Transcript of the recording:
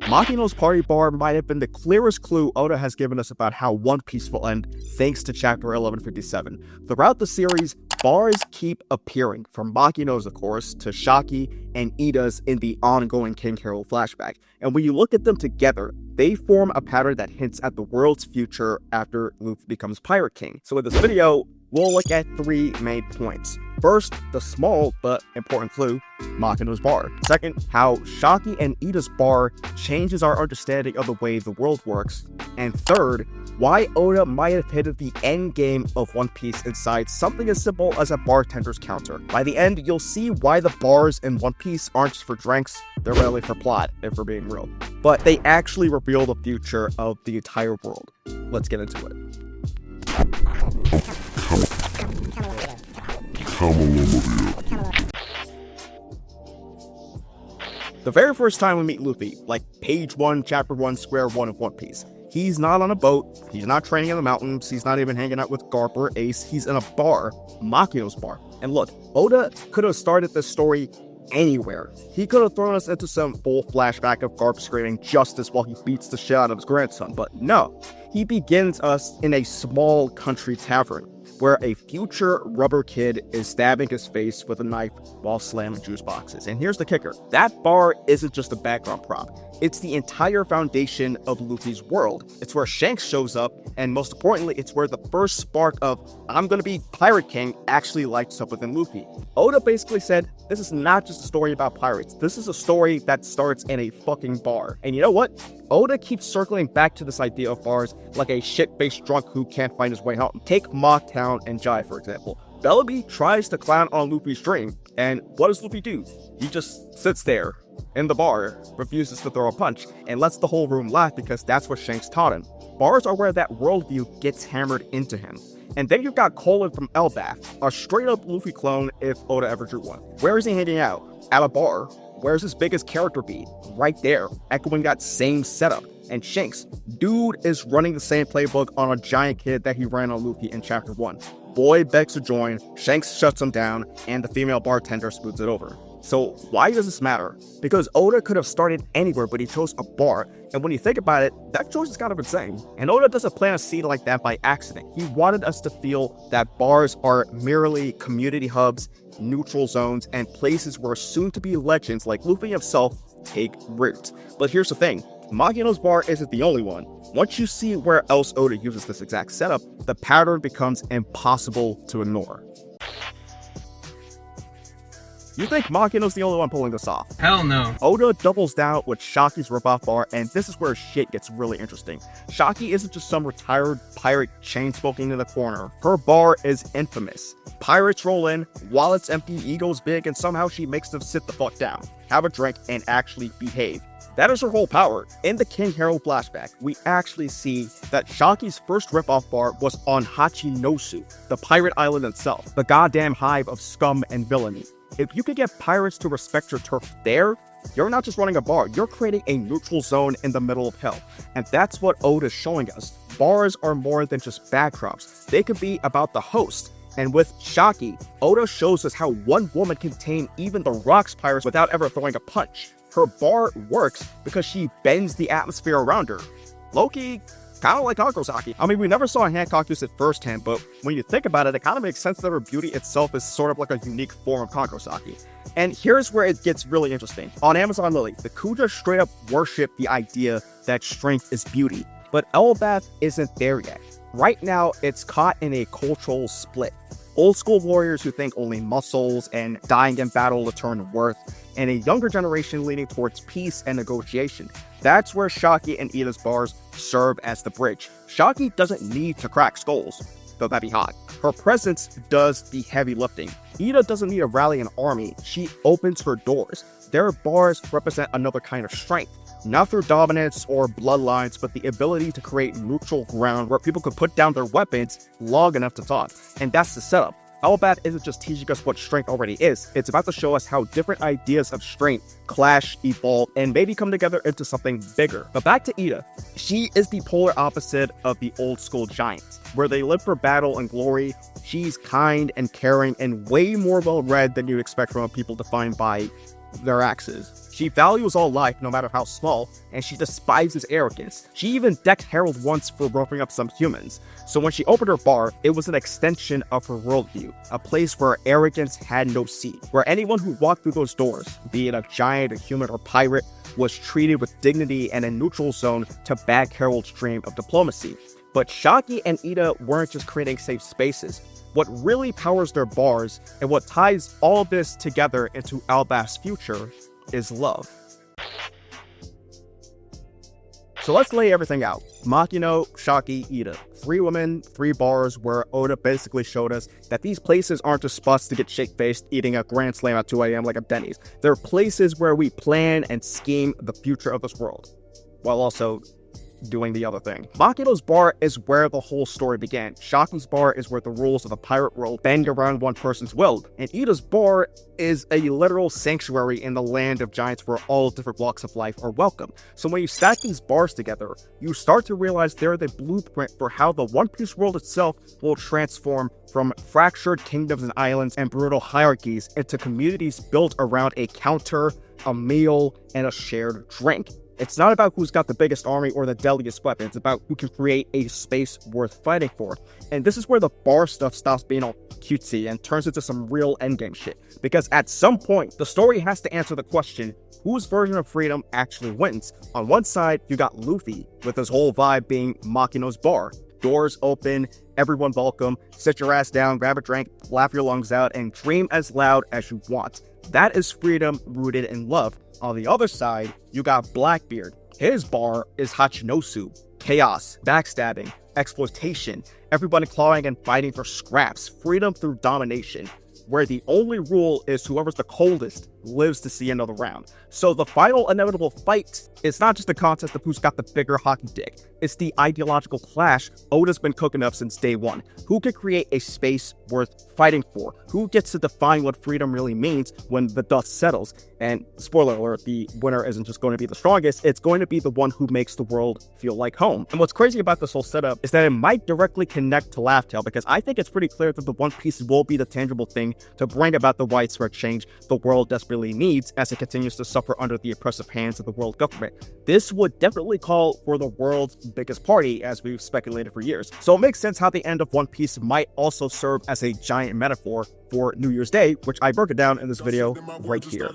Makino's party bar might have been the clearest clue Oda has given us about how One Piece will end, thanks to chapter 1157. Throughout the series, bars keep appearing, from Makino's, of course, to Shakky and Ida's in the ongoing King Harold flashback. And when you look at them together, they form a pattern that hints at the world's future after Luffy becomes Pirate King. So in this video, we'll look at 3 main points. First, the small but important clue, Makino's bar. Second, how Shakky and Ida's bar changes our understanding of the way the world works. And third, why Oda might have hidden the end game of One Piece inside something as simple as a bartender's counter. By the end, you'll see why the bars in One Piece aren't just for drinks, they're really for plot, if we're being real. But they actually reveal the future of the entire world. Let's get into it. The very first time we meet Luffy, like page 1, chapter 1, square 1 of One Piece, he's not on a boat, he's not training in the mountains, he's not even hanging out with Garp or Ace, he's in a bar, Makino's bar. And look, Oda could have started this story anywhere. He could have thrown us into some full flashback of Garp screaming justice while he beats the shit out of his grandson, but no. He begins us in a small country tavern, where a future rubber kid is stabbing his face with a knife while slamming juice boxes. And here's the kicker. That bar isn't just a background prop. It's the entire foundation of Luffy's world. It's where Shanks shows up, and most importantly, it's where the first spark of I'm gonna be Pirate King actually lights up within Luffy. Oda basically said, this is not just a story about pirates. This is a story that starts in a fucking bar. And you know what? Oda keeps circling back to this idea of bars like a shit-faced drunk who can't find his way home. Take Mocktown and Jai, for example. Bellamy tries to clown on Luffy's dream, and what does Luffy do? He just sits there in the bar, refuses to throw a punch, and lets the whole room laugh because that's what Shanks taught him. Bars are where that worldview gets hammered into him. And then you've got Colin from Elbaf, a straight-up Luffy clone if Oda ever drew one. Where is he hanging out? At a bar. Where's his biggest character beat? Right there, echoing that same setup. And Shanks, dude is running the same playbook on a giant kid that he ran on Luffy in chapter 1. Boy begs to join, Shanks shuts him down, and the female bartender smooths it over. So why does this matter? Because Oda could have started anywhere, but he chose a bar, and when you think about it, that choice is kind of insane. And Oda doesn't plan a scene like that by accident. He wanted us to feel that bars are merely community hubs, neutral zones, and places where soon-to-be legends like Luffy himself take root. But here's the thing, Makino's bar isn't the only one. Once you see where else Oda uses this exact setup, the pattern becomes impossible to ignore. You think Makino's the only one pulling this off? Hell no. Oda doubles down with Shakky's ripoff bar, and this is where shit gets really interesting. Shakky isn't just some retired pirate chain-smoking in the corner. Her bar is infamous. Pirates roll in, wallets empty, egos big, and somehow she makes them sit the fuck down, have a drink, and actually behave. That is her whole power. In the King Harold flashback, we actually see that Shakky's first ripoff bar was on Hachinosu, the pirate island itself, the goddamn hive of scum and villainy. If you could get pirates to respect your turf there, you're not just running a bar, you're creating a neutral zone in the middle of hell. And that's what Oda's showing us. Bars are more than just backdrops. They could be about the host. And with Shakky, Oda shows us how one woman can tame even the Rocks pirates without ever throwing a punch. Her bar works because she bends the atmosphere around her. Loki, kind of like Kakurosaki. I mean, we never saw Hancock use it firsthand, but when you think about it, it kind of makes sense that her beauty itself is sort of like a unique form of Kakurosaki. And here's where it gets really interesting. On Amazon Lily, the Kuja straight up worship the idea that strength is beauty, but Elbaf isn't there yet. Right now, it's caught in a cultural split. Old school warriors who think only muscles and dying in battle determine worth, and a younger generation leaning towards peace and negotiation. That's where Shakky and Ida's bars serve as the bridge. Shakky doesn't need to crack skulls, though that'd be hot. Her presence does the heavy lifting. Ida doesn't need to rally an army, she opens her doors. Their bars represent another kind of strength. Not through dominance or bloodlines, but the ability to create neutral ground where people could put down their weapons long enough to talk. And that's the setup. Elbaf isn't just teaching us what strength already is, it's about to show us how different ideas of strength clash, evolve, and maybe come together into something bigger. But back to Ida. She is the polar opposite of the old school giants, where they live for battle and glory. She's kind and caring and way more well-read than you'd expect from people defined by their axes. She values all life, no matter how small, and she despises arrogance. She even decked Harold once for roughing up some humans. So when she opened her bar, it was an extension of her worldview, a place where arrogance had no seat, where anyone who walked through those doors, be it a giant, a human, or pirate, was treated with dignity and a neutral zone to back Harold's dream of diplomacy. But Shakky and Ida weren't just creating safe spaces. What really powers their bars, and what ties all this together into Elbaf's future, is love. So let's lay everything out. Makino, Shakky, Ida. 3 women, 3 bars, where Oda basically showed us that these places aren't just spots to get shake-faced eating a Grand Slam at 2 a.m. like a Denny's. They're places where we plan and scheme the future of this world, while also doing the other thing. Makino's bar is where the whole story began. Shakky's bar is where the rules of the pirate world bend around one person's will. And Ida's bar is a literal sanctuary in the land of giants where all different walks of life are welcome. So when you stack these bars together, you start to realize they're the blueprint for how the One Piece world itself will transform from fractured kingdoms and islands and brutal hierarchies into communities built around a counter, a meal, and a shared drink. It's not about who's got the biggest army or the deadliest weapon. It's about who can create a space worth fighting for. And this is where the bar stuff stops being all cutesy and turns into some real endgame shit. Because at some point, the story has to answer the question, whose version of freedom actually wins? On one side, you got Luffy, with his whole vibe being Makino's bar. Doors open, everyone welcome, sit your ass down, grab a drink, laugh your lungs out, and dream as loud as you want. That is freedom rooted in love. On the other side, you got Blackbeard. His bar is Hachinosu, chaos, backstabbing, exploitation, everybody clawing and fighting for scraps, freedom through domination, where the only rule is whoever's the coldest lives to see another round. So the final inevitable fight is not just a contest of who's got the bigger hockey dick. It's the ideological clash Oda's been cooking up since day one. Who can create a space worth fighting for? Who gets to define what freedom really means when the dust settles? And spoiler alert, the winner isn't just going to be the strongest, it's going to be the one who makes the world feel like home. And what's crazy about this whole setup is that it might directly connect to Laugh Tale, because I think it's pretty clear that the One Piece will be the tangible thing to bring about the widespread change the world desperately needs as it continues to suffer under the oppressive hands of the world government. This would definitely call for the world's biggest party, as we've speculated for years. So it makes sense how the end of One Piece might also serve as a giant metaphor for New Year's Day, which I broke it down in this video right here.